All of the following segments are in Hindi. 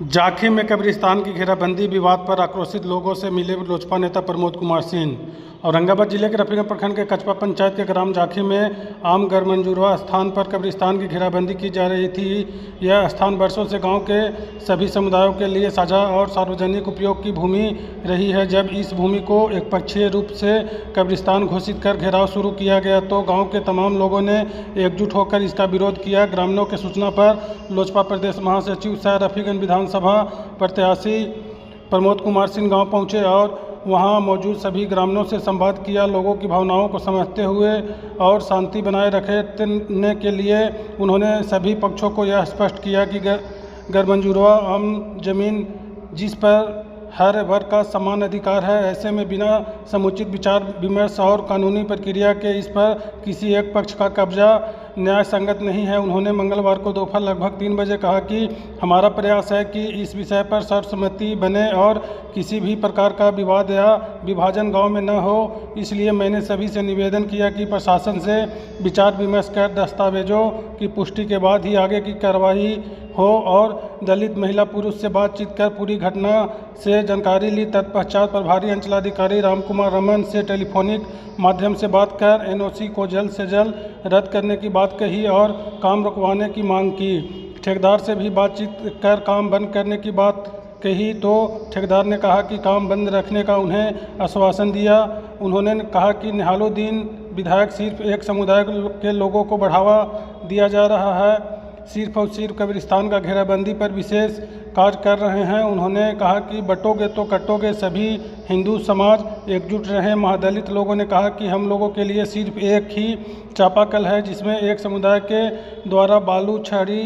जाखिम में कब्रिस्तान की घेराबंदी विवाद पर आक्रोशित लोगों से मिले लोजपा नेता प्रमोद कुमार सिंह। औरंगाबाद जिले के रफीगंज प्रखंड के कचपा पंचायत के ग्राम जाखिम में आम गरमंजूरवा स्थान पर कब्रिस्तान की घेराबंदी की जा रही थी। यह स्थान वर्षों से गांव के सभी समुदायों के लिए साझा और सार्वजनिक उपयोग की भूमि रही है। जब इस भूमि को एकपक्षीय रूप से कब्रिस्तान घोषित कर घेराव शुरू किया गया तो गाँव के तमाम लोगों ने एकजुट होकर इसका विरोध किया। ग्रामीणों की सूचना पर लोजपा प्रदेश महासचिव सह रफीगंज विधानसभा प्रत्याशी प्रमोद कुमार सिंह गांव पहुंचे और वहां मौजूद सभी ग्रामीणों से संवाद किया। लोगों की भावनाओं को समझते हुए और शांति बनाए रखने के लिए उन्होंने सभी पक्षों को यह स्पष्ट किया कि गरमंजूरवा आम जमीन जिस पर हर वर्ग का समान अधिकार है, ऐसे में बिना समुचित विचार विमर्श और कानूनी प्रक्रिया के इस पर किसी एक पक्ष का कब्जा न्याय संगत नहीं है। उन्होंने मंगलवार को दोपहर लगभग 3 बजे कहा कि हमारा प्रयास है कि इस विषय पर सर्वसम्मति बने और किसी भी प्रकार का विवाद या विभाजन गांव में न हो। इसलिए मैंने सभी से निवेदन किया कि प्रशासन से विचार विमर्श कर दस्तावेजों की पुष्टि के बाद ही आगे की कार्रवाई हो और दलित महिला पुरुष से बातचीत कर पूरी घटना से जानकारी ली। तत्पश्चात प्रभारी अंचलाधिकारी रामकुमार रमन से टेलीफोनिक माध्यम से बात कर एनओसी को जल्द से जल्द रद्द करने की बात कही और काम रुकवाने की मांग की। ठेकेदार से भी बातचीत कर काम बंद करने की बात कही तो ठेकेदार ने कहा कि काम बंद रखने का उन्हें आश्वासन दिया। उन्होंने कहा कि निहालुद्दीन विधायक सिर्फ एक समुदाय के लोगों को बढ़ावा दिया जा रहा है, सिर्फ और सिर्फ कब्रिस्तान का घेराबंदी पर विशेष कार्य कर रहे हैं। उन्होंने कहा कि बटोगे तो कटोगे, सभी हिंदू समाज एकजुट रहे। महादलित लोगों ने कहा कि हम लोगों के लिए सिर्फ एक ही चापाकल है जिसमें एक समुदाय के द्वारा बालू छड़ी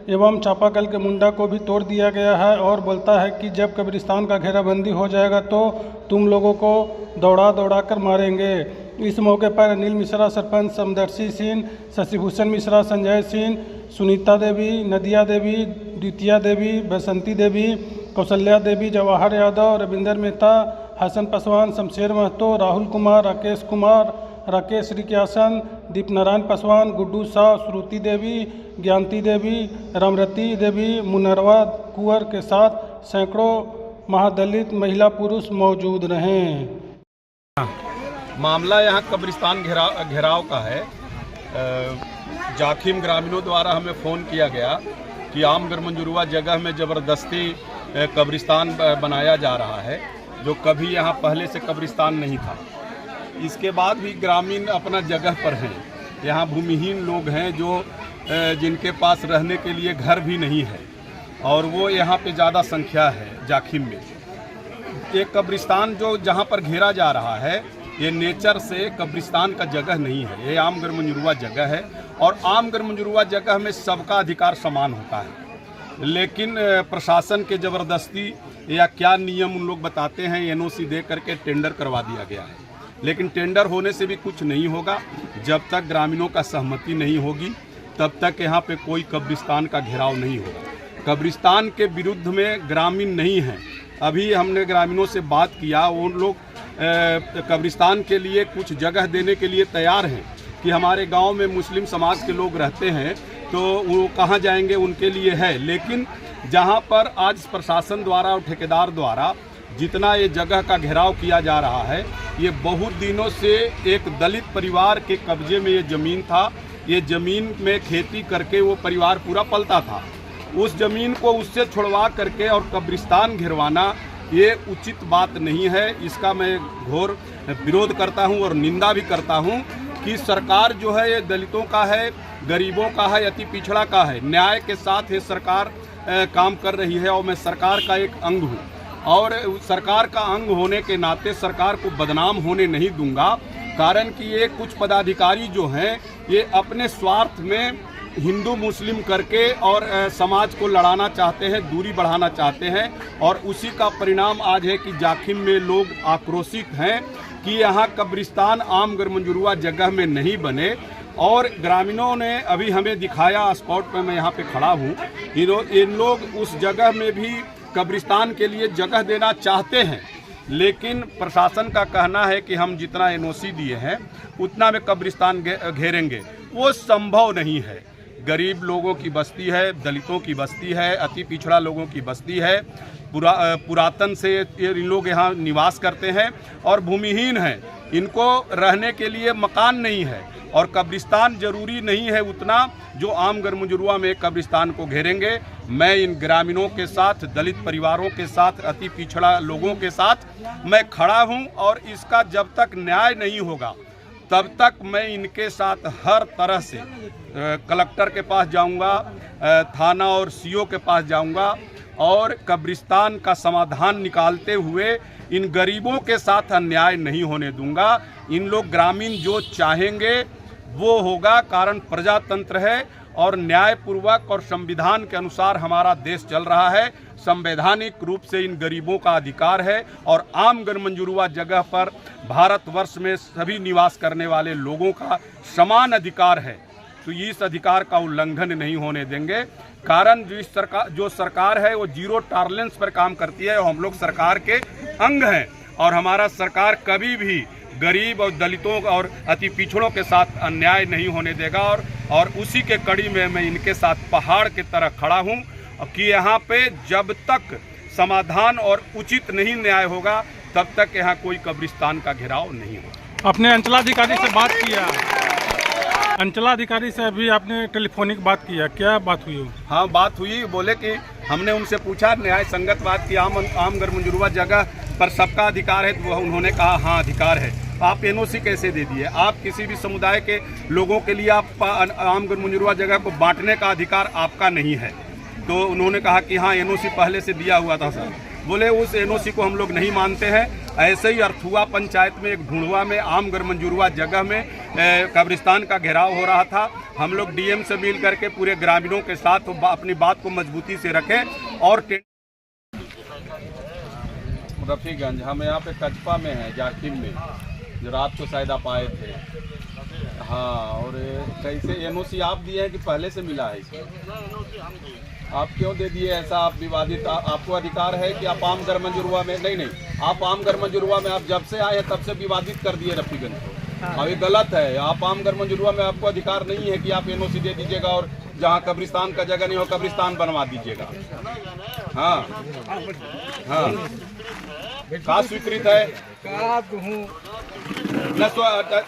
एवं चापाकल के मुंडा को भी तोड़ दिया गया है और बोलता है कि जब कब्रिस्तान का घेराबंदी हो जाएगा तो तुम लोगों को दौड़ा दौड़ा कर मारेंगे। इस मौके पर अनिल मिश्रा, सरपंच समदर्शी सिंह, शशिभूषण मिश्रा, संजय सिंह, सुनीता देवी, नदिया देवी, द्वितीया देवी, बसंती देवी, कौशल्या देवी, जवाहर यादव, रविंदर मेहता, हसन पासवान, शमशेर महतो, राहुल कुमार, राकेश रिक्यासन, दीपनारायण पासवान, गुड्डू शाह, श्रुति देवी, ज्ञानती देवी, रामरती देवी, मुनरवा कुंवर के साथ सैकड़ों महादलित महिला पुरुष मौजूद रहे। मामला यहाँ कब्रिस्तान घेराव का है। जाखिम ग्रामीणों द्वारा हमें फ़ोन किया गया कि आम गरमंजूरवा जगह में ज़बरदस्ती कब्रिस्तान बनाया जा रहा है, जो कभी यहाँ पहले से कब्रिस्तान नहीं था। इसके बाद भी ग्रामीण अपना जगह पर हैं। यहाँ भूमिहीन लोग हैं जो जिनके पास रहने के लिए घर भी नहीं है और वो यहाँ पे ज़्यादा संख्या है जाखिम में। ये कब्रिस्तान जो जहाँ पर घेरा जा रहा है ये नेचर से कब्रिस्तान का जगह नहीं है, ये आम गरमंजूरवा जगह है और आम गरमंजूरवा जगह में सबका अधिकार समान होता है। लेकिन प्रशासन के ज़बरदस्ती या क्या नियम उन लोग बताते हैं, एनओसी दे करके टेंडर करवा दिया गया है। लेकिन टेंडर होने से भी कुछ नहीं होगा। जब तक ग्रामीणों का सहमति नहीं होगी तब तक यहाँ पे कोई कब्रिस्तान का घेराव नहीं होगा। कब्रिस्तान के विरुद्ध में ग्रामीण नहीं हैं। अभी हमने ग्रामीणों से बात किया, उन लोग कब्रिस्तान के लिए कुछ जगह देने के लिए तैयार हैं कि हमारे गांव में मुस्लिम समाज के लोग रहते हैं तो वो कहाँ जाएंगे, उनके लिए है। लेकिन जहां पर आज प्रशासन द्वारा और ठेकेदार द्वारा जितना ये जगह का घेराव किया जा रहा है, ये बहुत दिनों से एक दलित परिवार के कब्जे में ये ज़मीन था। ये ज़मीन में खेती करके वो परिवार पूरा पलता था। उस ज़मीन को उससे छुड़वा करके और कब्रिस्तान घेरवाना ये उचित बात नहीं है। इसका मैं घोर विरोध करता हूं और निंदा भी करता हूं कि सरकार जो है ये दलितों का है, गरीबों का है, अति पिछड़ा का है। न्याय के साथ ये सरकार काम कर रही है और मैं सरकार का एक अंग हूं और सरकार का अंग होने के नाते सरकार को बदनाम होने नहीं दूंगा। कारण कि ये कुछ पदाधिकारी जो हैं ये अपने स्वार्थ में हिंदू मुस्लिम करके और समाज को लड़ाना चाहते हैं, दूरी बढ़ाना चाहते हैं और उसी का परिणाम आज है कि जाखिम में लोग आक्रोशित हैं कि यहाँ कब्रिस्तान आम गरमंजूरवा जगह में नहीं बने। और ग्रामीणों ने अभी हमें दिखाया, स्पॉट पर मैं यहाँ पे खड़ा हूँ, इन लोग उस जगह में भी कब्रिस्तान के लिए जगह देना चाहते हैं। लेकिन प्रशासन का कहना है कि हम जितना एनओसी दिए हैं उतना में कब्रिस्तान घेरेंगे। वो संभव नहीं है। गरीब लोगों की बस्ती है, दलितों की बस्ती है, अति पिछड़ा लोगों की बस्ती है। पुरातन से इन लोग यहाँ निवास करते हैं और भूमिहीन हैं। इनको रहने के लिए मकान नहीं है और कब्रिस्तान जरूरी नहीं है उतना जो आम गरमुजुरुआ में कब्रिस्तान को घेरेंगे। मैं इन ग्रामीणों के साथ, दलित परिवारों के साथ, अति पिछड़ा लोगों के साथ मैं खड़ा हूं और इसका जब तक न्याय नहीं होगा तब तक मैं इनके साथ हर तरह से कलेक्टर के पास जाऊंगा, थाना और सीओ के पास जाऊंगा और कब्रिस्तान का समाधान निकालते हुए इन गरीबों के साथ अन्याय नहीं होने दूंगा। इन लोग ग्रामीण जो चाहेंगे वो होगा, कारण प्रजातंत्र है और न्यायपूर्वक और संविधान के अनुसार हमारा देश चल रहा है। संवैधानिक रूप से इन गरीबों का अधिकार है और आम गरमुजुरुआ जगह पर भारतवर्ष में सभी निवास करने वाले लोगों का समान अधिकार है। तो इस अधिकार का उल्लंघन नहीं होने देंगे। कारण जो सरकार है वो जीरो टॉलरेंस पर काम करती है और हम लोग सरकार के अंग हैं और हमारा सरकार कभी भी गरीब और दलितों और अति पिछड़ों के साथ अन्याय नहीं होने देगा। और उसी के कड़ी में मैं इनके साथ पहाड़ की तरह खड़ा हूं कि यहाँ पे जब तक समाधान और उचित नहीं न्याय होगा तब तक यहाँ कोई कब्रिस्तान का घेराव नहीं होगा। आपने अंचलाधिकारी से बात किया, अंचलाधिकारी से अभी आपने टेलीफोनिक बात किया, क्या बात हुई? हाँ, बात हुई। बोले कि हमने उनसे पूछा न्याय संगत बात की, आम गरमुजुरुआ जगह पर सबका अधिकार है, तो उन्होंने कहा हाँ अधिकार है। आप एनओसी कैसे दे दिए? आप किसी भी समुदाय के लोगों के लिए आप आम गरमुजुरुआ जगह को बांटने का अधिकार आपका नहीं है। तो उन्होंने कहा कि हाँ एनओसी पहले से दिया हुआ था सर। बोले उस एनओसी को हम लोग नहीं मानते हैं। ऐसे ही अर्थुआ पंचायत में एक ढूंढवा में आम गरमुजुरुआ जगह में कब्रिस्तान का घेराव हो रहा था। हम लोग डीएम से मिल करके पूरे ग्रामीणों के साथ अपनी बात को मजबूती से रखें। और रफीगंज हम यहाँ पे कचपा में हैं, जाकिम में, जो रात को शायद आप आए थे। हाँ, और कैसे एनओसी आप दिए हैं कि पहले से मिला है इसको? आप क्यों दे दिए ऐसा? आप विवादित, आपको अधिकार है कि आप आम गरमुजुरुआ में नहीं, आप आम गरमुजुरुआ में आप जब से आए हैं तब से विवादित कर दिए रफीगंज को। अब ये गलत है। आप आम गरमुजुरुआ में आपको अधिकार नहीं है कि आप एनओसी दे दीजिएगा और जहाँ कब्रिस्तान का जगह नहीं हो कब्रिस्तान बनवा दीजिएगा। हाँ हाँ, का स्वीकृत है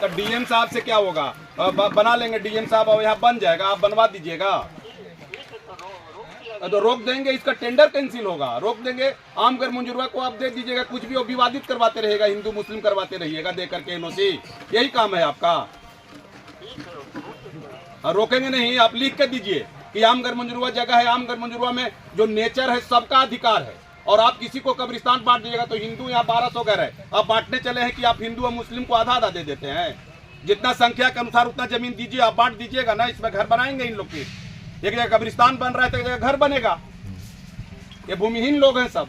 डीएम साहब से क्या होगा? बना लेंगे डीएम साहब और यहाँ बन जाएगा, आप बनवा दीजिएगा तो रोक देंगे, इसका टेंडर कैंसिल होगा, रोक देंगे। आम गरमुजुरुआ को आप दे दीजिएगा, कुछ भी विवादित करवाते रहेगा, हिंदू मुस्लिम करवाते रहिएगा दे करके एनओसी। यही काम है आपका। रोकेंगे नहीं, आप लिख के दीजिए कि आम गरमुजुरुआ जगह है, आम गरमुजुरुआ में जो नेचर है सबका अधिकार है। और आप किसी को कब्रिस्तान बांट दीजिएगा तो हिंदू यहाँ 1200 घर है, आप बांटने चले हैं कि आप हिंदू और मुस्लिम को आधा आधा दे देते हैं। जितना संख्या के अनुसार उतना जमीन दीजिए, आप बांट दीजिएगा ना। इसमें घर बनाएंगे इन लोग की, एक जगह कब्रिस्तान बन रहा है तो एक जगह घर बनेगा। ये भूमिहीन लोग हैं सब।